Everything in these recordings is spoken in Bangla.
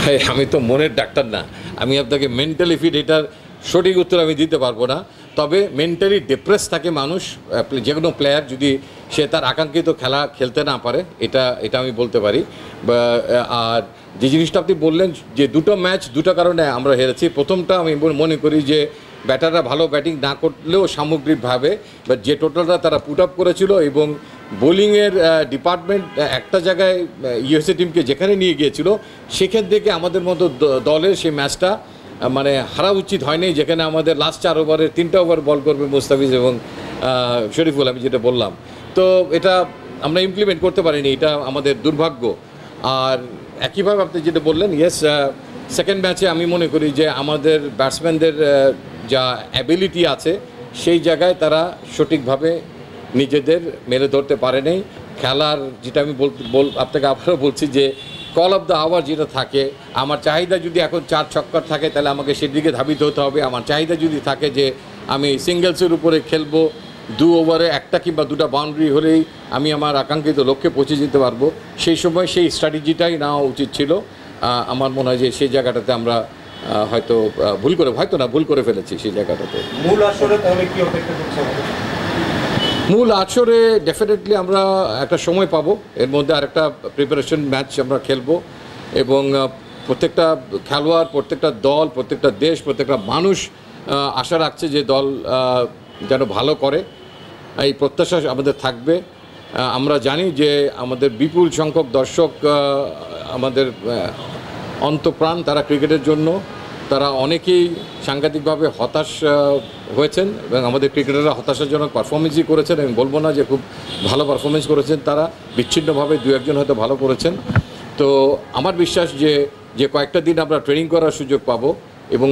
ভাই আমি তো মনের ডাক্তার না, আমি আপনাকে মেন্টালি ফিট এটার সঠিক উত্তর আমি দিতে পারবো না। তবে মেন্টালি ডিপ্রেস থাকে মানুষ, যে কোনো প্লেয়ার যদি সে তার আকাঙ্ক্ষিত খেলা খেলতে না পারে, এটা আমি বলতে পারি। আর যে জিনিসটা আপনি বললেন যে দুটো ম্যাচ দুটো কারণে আমরা হেরেছি। প্রথমটা আমি মনে করি যে ব্যাটাররা ভালো ব্যাটিং না করলেও সামগ্রিকভাবে বাট যে টোটালটা তারা পুট আপ করেছিল এবং বোলিংয়ের ডিপার্টমেন্ট একটা জায়গায় ইউএসএ টিমকে যেখানে নিয়ে গিয়েছিল সেখান থেকে আমাদের মতো দলের সেই ম্যাচটা মানে হারা উচিত হয়নি, যেখানে আমাদের লাস্ট 4 ওভারে 3টা ওভার বল করবে মুস্তাফিজ এবং শরীফুল, আমি যেটা বললাম। তো এটা আমরা ইমপ্লিমেন্ট করতে পারিনি, এটা আমাদের দুর্ভাগ্য। আর একইভাবে আপনি যেটা বললেন, ইয়েস সেকেন্ড ম্যাচে আমি মনে করি যে আমাদের ব্যাটসম্যানদের যা অ্যাবিলিটি আছে সেই জায়গায় তারা সঠিকভাবে নিজেদের মেরে ধরতে পারেনি। খেলার যেটা আমি আপনাকে আবারও বলছি যে কল অফ দ্য আওয়ার যেটা থাকে, আমার চাহিদা যদি এখন 4 ছক্কার থাকে তাহলে আমাকে সেদিকে ধাবিত হতে হবে। আমার চাহিদা যদি থাকে যে আমি সিঙ্গেলসের উপরে খেলবো, 2 ওভারে 1টা কিংবা 2টা বাউন্ডারি হলেই আমি আমার আকাঙ্ক্ষিত লক্ষ্যে পৌঁছে যেতে পারবো, সেই সময় সেই স্ট্র্যাটেজিটাই নেওয়া উচিত ছিল। আমার মনে হয় যে সেই জায়গাটাতে আমরা হয়তো ভুল করে ফেলেছি সেই জায়গাটাতে। মূল আসরে তাহলে কি অপেক্ষা করছে? মূল আসরে ডেফিনেটলি আমরা একটা সময় পাবো, এর মধ্যে আরেকটা প্রিপারেশন ম্যাচ আমরা খেলবো এবং প্রত্যেকটা খেলোয়াড়, প্রত্যেকটা দল, প্রত্যেকটা দেশ, প্রত্যেকটা মানুষ আশা রাখছে যে দল যেন ভালো করে, এই প্রত্যাশা আমাদের থাকবে। আমরা জানি যে আমাদের বিপুল সংখ্যক দর্শক আমাদের অন্তঃপ্রাণ, তারা ক্রিকেটের জন্য তারা অনেকেই সাংঘাতিকভাবে হতাশ হয়েছেন এবং আমাদের ক্রিকেটাররা হতাশাজনক পারফরমেন্সই করেছেন। আমি বলবো না যে খুব ভালো পারফরমেন্স করেছেন, তারা বিচ্ছিন্নভাবে 2-1 হয়তো ভালো করেছেন। তো আমার বিশ্বাস যে কয়েকটা দিন আমরা ট্রেনিং করার সুযোগ পাবো এবং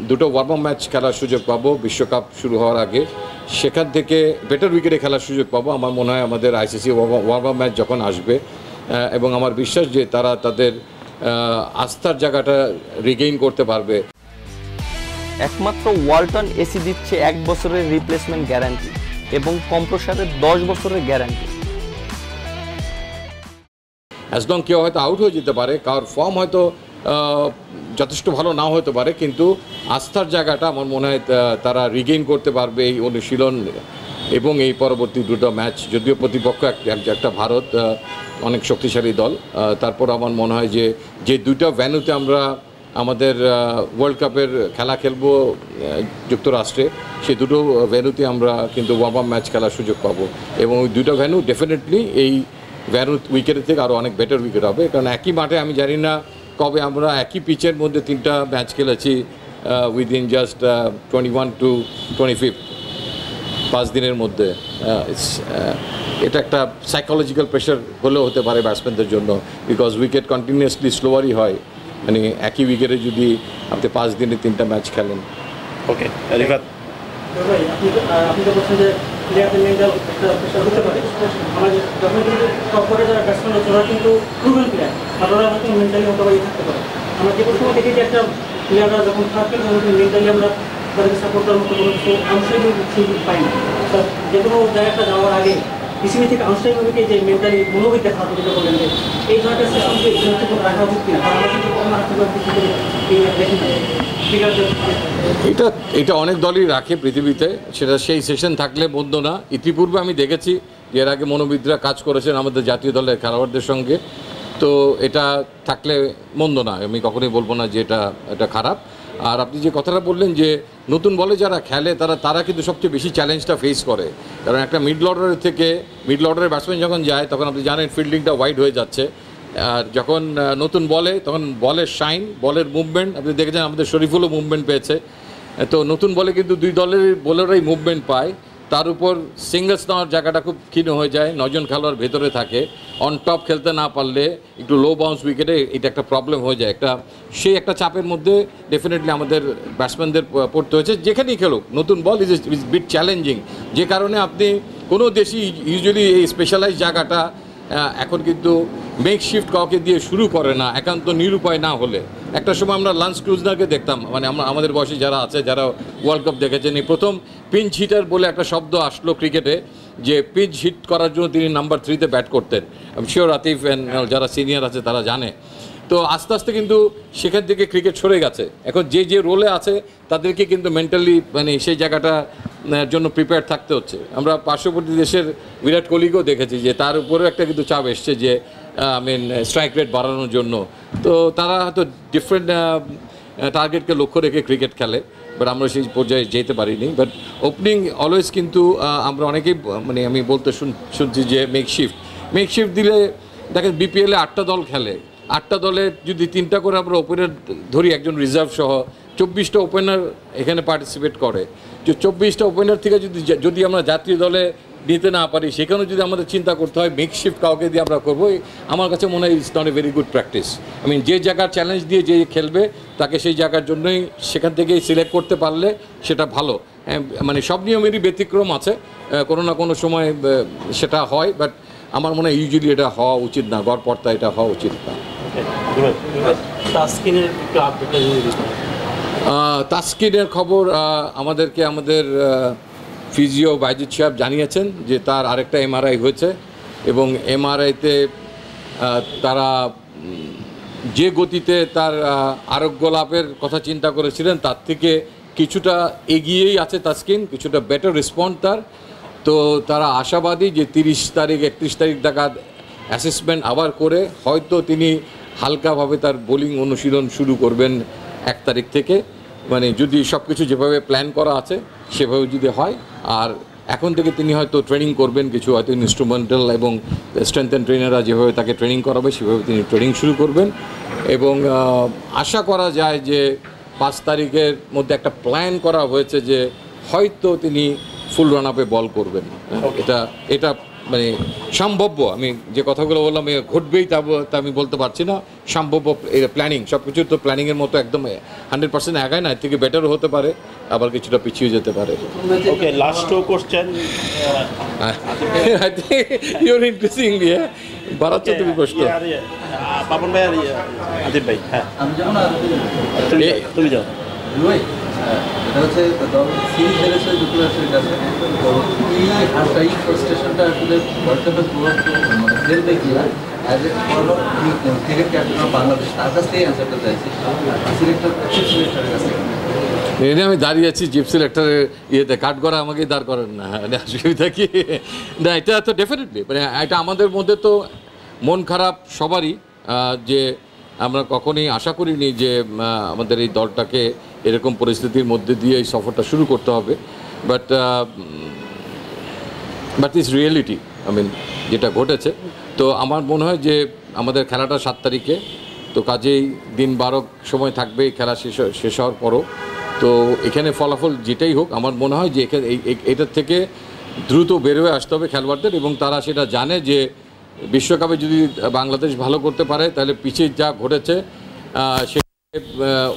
2টো ওয়ার্ম আপ ম্যাচ খেলার সুযোগ পাবো বিশ্বকাপ শুরু হওয়ার আগে, সেখান থেকে বেটার উইকেটে খেলার সুযোগ পাবো। আমার মনে হয় আমাদের আইসিসি ওয়ার্ম আপ ম্যাচ যখন আসবে এবং আমার বিশ্বাস যে তারা তাদের আস্থার জায়গাটা রিগেইন করতে পারবে। একমাত্র ওয়ালটন এসি দিচ্ছে 1 বছরের রিপ্লেসমেন্ট গ্যারান্টি এবং কম্প্রেসারের 10 বছরের গ্যারান্টি। অ্যাজ লং কেউ হয়তো আউট হয়ে যেতে পারে, কারোর ফর্ম হয়তো যথেষ্ট ভালো নাও হতে পারে, কিন্তু আস্থার জায়গাটা আমার মনে হয় তারা রিগেইন করতে পারবে এই অনুশীলন এবং এই পরবর্তী 2টো ম্যাচ। যদিও প্রতিপক্ষ একটা ভারত অনেক শক্তিশালী দল, তারপর আমার মনে হয় যে 2টা ভেন্যুতে আমরা আমাদের ওয়ার্ল্ড কাপের খেলা খেলবো যুক্তরাষ্ট্রে, সেই 2টো ভেন্যুতে আমরা কিন্তু ওয়ার্ম আপ ম্যাচ খেলার সুযোগ পাবো এবং ওই 2টা ভেন্যু ডেফিনেটলি এই ভেন্যু উইকেটের থেকে আরও অনেক বেটার উইকেট হবে। কারণ একই মাঠে আমি জানি না কবে আমরা একই পিচের মধ্যে 3টা ম্যাচ খেলেছি উইদিন জাস্ট 21 to 25, 5 দিনের মধ্যে। এটা একটা সাইকোলজিক্যাল প্রেশার হলেও হতে পারে ব্যাটসম্যানদের জন্য, বিকজ উইকেট কন্টিনিউয়াসলি স্লোয়ারই হয়, মানে একই উইকেটে যদি আপনি 5 দিনে 3টা ম্যাচ খেলেন। ওকে রিফাত, আপনি তো বলছেন যে প্লেয়ারদের মেন্টাল একটা প্রেশার হতে পারে। আমাদের যখন কিন্তু টপ করে যারা ব্যাটসম্যান হচ্ছে ওরা কিন্তু প্রুভেন প্লেয়ার, আর ওরা হয়তো মেন্টালি হতে পারে থাকতে পারে। আমরা যে কোনো সময় দেখি যে একটা প্লেয়াররা যখন খারাপ খেলে তখন মেন্টালি আমরা তাদেরকে সাপোর্ট করার মতো কোনো কিছু আনুষ্ঠানিক পাই না। যে কোনো জায়গাটা যাওয়ার আগে বিসিবি থেকে আনুষ্ঠানিকভাবে যে মেন্টালি মনোবিদ দেখা হতো, যেটা বললেন যে এই ধরনের সিস্টেমকে রাখা উচিত কিনা, কারণ আমরা কিন্তু কম দেখি না। এটা অনেক দলই রাখে পৃথিবীতে, সেটা সেই সেশন থাকলে মন্দ না। ইতিপূর্বে আমি দেখেছি যে এর আগে মনোবিদরা কাজ করেছেন আমাদের জাতীয় দলের খেলোয়াড়দের সঙ্গে, তো এটা থাকলে মন্দ না, আমি কখনোই বলবো না যে এটা খারাপ। আর আপনি যে কথাটা বললেন যে নতুন বলে যারা খেলে তারা কিন্তু সবচেয়ে বেশি চ্যালেঞ্জটা ফেস করে, কারণ একটা মিডল অর্ডারের ব্যাটসম্যান যখন যায় তখন আপনি জানেন ফিল্ডিংটা ওয়াইড হয়ে যাচ্ছে, আর যখন নতুন বলে তখন বলের শাইন, বলের মুভমেন্ট আপনি দেখেছেন, আমাদের শরীফুলও মুভমেন্ট পেয়েছে। তো নতুন বলে কিন্তু 2 দলের বোলারই মুভমেন্ট পায়, তার উপর সিঙ্গলস নেওয়ার জায়গাটা খুব ক্ষীণ হয়ে যায়, 9 জন খেলোয়াড় ভেতরে থাকে, অন টপ খেলতে না পারলে একটু লো বাউন্স উইকেটে এটা একটা প্রবলেম হয়ে যায়। সেই একটা চাপের মধ্যে ডেফিনেটলি আমাদের ব্যাটসম্যানদের পড়তে হয়েছে, যেখানেই খেলুক। নতুন বল ইজ বিট চ্যালেঞ্জিং, যে কারণে আপনি কোনো দেশই ইউজুয়ালি এই স্পেশালাইজ জায়গাটা এখন কিন্তু মেকশিফট কাউকে দিয়ে শুরু করে না, একান্ত নিরুপায় না হলে। একটা সময় আমরা লান্স ক্রুজনারকে দেখতাম, মানে আমাদের বয়সী যারা আছে, যারা ওয়ার্ল্ড কাপ দেখেছেন, এই প্রথম পিঞ্চ হিটার বলে একটা শব্দ আসলো ক্রিকেটে, যে পিঞ্চ হিট করার জন্য তিনি নাম্বার 3-তে ব্যাট করতেন। আমি শিওর আতিফ যারা সিনিয়র আছে তারা জানে। তো আস্তে আস্তে কিন্তু সেখান থেকে ক্রিকেট সরে গেছে। এখন যে যে রোলে আছে তাদেরকে কিন্তু মেন্টালি মানে সেই জায়গাটা জন্য প্রিপেয়ার থাকতে হচ্ছে। আমরা পার্শ্ববর্তী দেশের বিরাট কোহলিকেও দেখেছি যে তার উপরেও একটা কিন্তু চাপ এসছে যে স্ট্রাইক রেট বাড়ানোর জন্য। তো তারা হয়তো ডিফারেন্ট টার্গেটকে লক্ষ্য রেখে ক্রিকেট খেলে, বাট আমরা সেই পর্যায়ে যেতে পারিনি। বাট ওপেনিং অলওয়েজ কিন্তু আমরা অনেকেই মানে আমি বলতে শুনছি যে মেকশিফট দিলে দেখেন বিপিএলে 8টা দল খেলে, 8টা দলে যদি 3টা করে আমরা ওপেনার ধরি একজন রিজার্ভ সহ 24টা ওপেনার এখানে পার্টিসিপেট করে। যে 24টা ওপেনার থেকে যদি আমরা জাতীয় দলে নিতে না পারি, সেখানেও যদি আমাদের চিন্তা করতে হয় মেকশিফট কাউকে দিয়ে আমরা করবো, আমার কাছে মনে হয় it's not a very good practice. যে জায়গার চ্যালেঞ্জ দিয়ে যে খেলবে তাকে সেই জায়গার জন্যই সেখান থেকেই সিলেক্ট করতে পারলে সেটা ভালো। মানে সব নিয়মেরই ব্যতিক্রম আছে, কোনো না কোনো সময় সেটা হয়, বাট আমার মনে হয় ইউজুয়ালি এটা হওয়া উচিত না, গড়পড়তা এটা হওয়া উচিত না। তাসকিনের খবর আমাদেরকে আমাদের ফিজিও বাইজিৎ সাহেব জানিয়েছেন যে তার আরেকটা এমআরআই হয়েছে এবং এমআরআইতে তারা যে গতিতে তার আরোগ্য লাভের কথা চিন্তা করেছিলেন তার থেকে কিছুটা এগিয়েই আছে তাসকিন, কিছুটা বেটার রেসপন্ড তার। তো তারা আশাবাদী যে 30 তারিখ 31 তারিখ নাগাদ অ্যাসেসমেন্ট আবার করে হয়তো তিনি হালকাভাবে তার বোলিং অনুশীলন শুরু করবেন 1 তারিখ থেকে। মানে যদি সব কিছু যেভাবে প্ল্যান করা আছে সেভাবে যদি হয়, আর এখন থেকে তিনি হয়তো ট্রেনিং করবেন, কিছু হয়তো ইনস্ট্রুমেন্টাল এবং স্ট্রেংথ অ্যান্ড ট্রেনাররা যেভাবে তাকে ট্রেনিং করাবে সেভাবে তিনি ট্রেনিং শুরু করবেন। এবং আশা করা যায় যে 5 তারিখের মধ্যে একটা প্ল্যান করা হয়েছে যে হয়তো তিনি ফুল রান আপে বল করবেন। এটা মানে সম্ভাব্য, আমি যে কথাগুলো বললাম ঘটবেই তা আমি বলতে পারছি না, সম্ভাব্য এটা প্ল্যানিং, সব কিছু তো প্ল্যানিংয়ের মতো একদম 100% আগায় না, এর থেকে বেটারও হতে পারে, আবার কিছুটা পিছিয়ে যেতে পারে। Okay, last question I think you are interesting দিয়ে বাড়াচ্ছ তুমি প্রশ্ন। পাপন ভাই আর আদিব ভাই, হ্যাঁ তুমি যাও। এটা হচ্ছে সিরিজ হেরেছে যুক্তরাষ্ট্রের কাছে, তো এই হারটা এই ফ্রাস্ট্রেশনটা আসলে ওয়ার্ল্ড মানে খেলবে কি না as a cricket captain of Bangladesh, তার কাছ থেকেই অ্যান্সারটা চাইছি সিলেক্টরের কাছে। এনে আমি দাঁড়িয়ে আছি চিফ সিলেক্টরের ইয়েতে, কাট করা আমাকেই দাঁড় করেন না, মানে অসুবিধা কি না? এটা তো ডেফিনেটলি মানে এটা আমাদের মধ্যে তো মন খারাপ সবারই, যে আমরা কখনোই আশা করিনি যে আমাদের এই দলটাকে এরকম পরিস্থিতির মধ্যে দিয়ে এই সফরটা শুরু করতে হবে। বাট ইটস রিয়েলিটি, যেটা ঘটেছে। তো আমার মনে হয় যে আমাদের খেলাটা 7 তারিখে, তো কাজেই দিন 12 সময় থাকবে এই খেলা শেষ হওয়ার পরও। তো এখানে ফলাফল যেটাই হোক, আমার মনে হয় যে এটার থেকে দ্রুত বেরোয় আসতে হবে খেলোয়াড়দের, এবং তারা সেটা জানে যে বিশ্বকাপে যদি বাংলাদেশ ভালো করতে পারে তাহলে পিছিয়ে যা ঘটেছে সে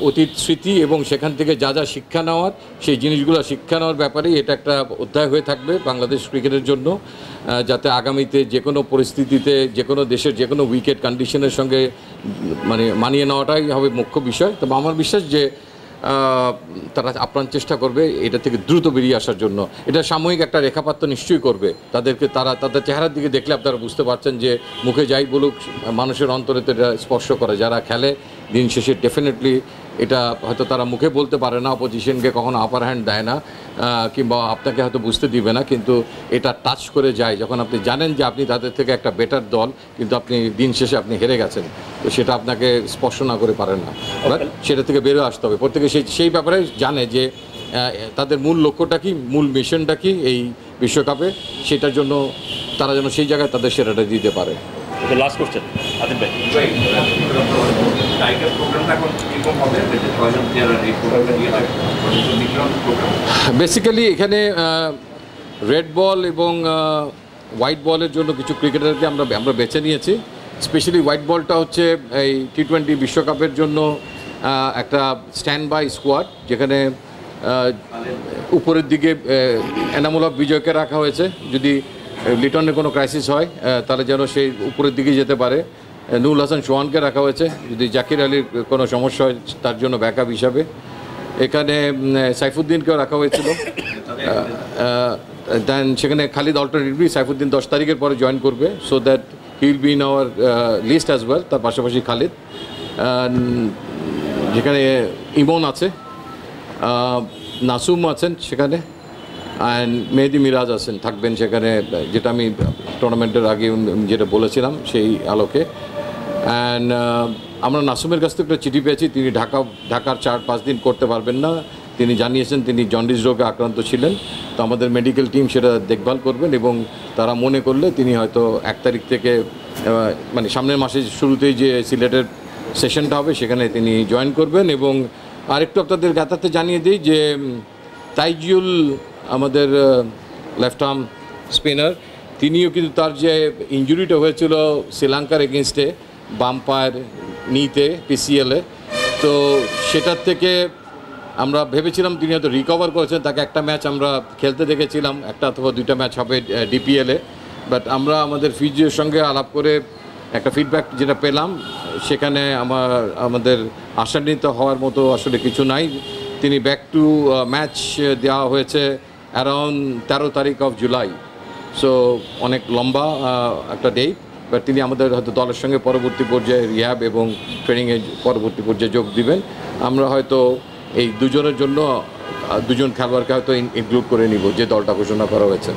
অতীত স্মৃতি এবং সেখান থেকে যা যা শিক্ষা নেওয়ার, সেই জিনিসগুলো শিক্ষা নেওয়ার ব্যাপারেই এটা একটা অধ্যায় হয়ে থাকবে বাংলাদেশ ক্রিকেটের জন্য, যাতে আগামীতে যে কোনো পরিস্থিতিতে যে কোনো দেশের যে কোনো উইকেট কন্ডিশনের সঙ্গে মানে মানিয়ে নেওয়াটাই হবে মুখ্য বিষয়। তবে আমার বিশ্বাস যে তারা আপ্রাণ চেষ্টা করবে এটা থেকে দ্রুত বেরিয়ে আসার জন্য। এটা সাময়িক একটা রেখাপাত নিশ্চয়ই করবে তাদেরকে, তাদের চেহারার দিকে দেখলে আপনারা বুঝতে পারছেন যে মুখে যাই বলুক মানুষের অন্তরে তো এটা স্পর্শ করে। যারা খেলে দিন শেষে ডেফিনেটলি এটা হয়তো তারা মুখে বলতে পারে না, অপোজিশনকে কখনো আপার হ্যান্ড দেয় না, কিংবা আপনাকে হয়তো বুঝতে দিবে না, কিন্তু এটা টাচ করে যায় যখন আপনি জানেন যে আপনি তাদের থেকে একটা বেটার দল, কিন্তু আপনি দিন শেষে আপনি হেরে গেছেন, তো সেটা আপনাকে স্পর্শ না করে পারেন না। সেটা থেকে বেরোয় আসতে হবে প্রত্যেকে, সেই ব্যাপারে জানে যে তাদের মূল লক্ষ্যটা কি, মূল মিশনটা কি এই বিশ্বকাপে, সেটার জন্য তারা যেন সেই জায়গায় তাদের সেরাটা দিতে পারে। লাস্ট কোশ্চেন আদিব ভাই। বেসিক্যালি এখানে রেড বল এবং হোয়াইট বলের জন্য কিছু ক্রিকেটারকে আমরা বেছে নিয়েছি। স্পেশালি হোয়াইট বলটা হচ্ছে এই T20 বিশ্বকাপের জন্য একটা স্ট্যান্ড বাই স্কোয়াড, যেখানে উপরের দিকে এনামুল হক বিজয়কে রাখা হয়েছে, যদি লিটনের কোনো ক্রাইসিস হয় তাহলে যেন সেই উপরের দিকে যেতে পারে। নুরুল হাসান সোহানকে রাখা হয়েছে, যদি জাকির আলীর কোনো সমস্যা হয় তার জন্য ব্যাকআপ হিসাবে। এখানে সাইফুদ্দিনকেও রাখা হয়েছিল, দেন সেখানে খালিদ অল্টারনেটিভলি সাইফুদ্দিন 10 তারিখের পরে জয়েন করবে, so that he will be in our list as well, তার পাশাপাশি খালিদ। যেখানে ইমন আছে, নাসুম আছেন সেখানে, অ্যান্ড মেহেদি মিরাজ আছেন, থাকবেন সেখানে, যেটা আমি টুর্নামেন্টের আগে যেটা বলেছিলাম সেই আলোকে। অ্যান্ড আমরা নাসুমের কাছ থেকে একটা চিঠি পেয়েছি, তিনি ঢাকার 4-5 দিন করতে পারবেন না। তিনি জানিয়েছেন তিনি জন্ডিস রোগে আক্রান্ত ছিলেন, তো আমাদের মেডিকেল টিম সেটা দেখভাল করবেন এবং তারা মনে করলে তিনি হয়তো 1 তারিখ থেকে মানে সামনের মাসের শুরুতেই যে সিলেটের সেশনটা হবে সেখানে তিনি জয়েন করবেন। এবং আরেকটু আপনাদের গাতাতে জানিয়ে দিই যে তাইজুল আমাদের লেফট আর্ম স্পিনার, তিনিও কিন্তু তার যে ইঞ্জুরিটা হয়েছিল শ্রীলঙ্কার এগেনস্টে বাম পায়ের নিতে পিসিএলে, তো সেটার থেকে আমরা ভেবেছিলাম তিনি হয়তো রিকভার করেছেন, তাকে একটা ম্যাচ আমরা খেলতে দেখেছিলাম, 1 অথবা 2টা ম্যাচ হবে ডিপিএলে। বাট আমরা আমাদের ফিজিওর সঙ্গে আলাপ করে একটা ফিডব্যাক যেটা পেলাম, সেখানে আমাদের আশান্বিত হওয়ার মতো আসলে কিছু নাই। তিনি ব্যাক টু ম্যাচ দেওয়া হয়েছে অ্যারাউন্ড 13 তারিখ অফ জুলাই, সো অনেক লম্বা একটা ডেট। বাট তিনি আমাদের হয়তো দলের সঙ্গে পরবর্তী পর্যায়ে রিহ্যাব এবং ট্রেনিংয়ের পরবর্তী পর্যায়ে যোগ দিবেন। আমরা হয়তো এই দুজনের জন্য 2জন খেলোয়াড়কে হয়তো ইনক্লুড করে নিব যে দলটা ঘোষণা করা হয়েছে।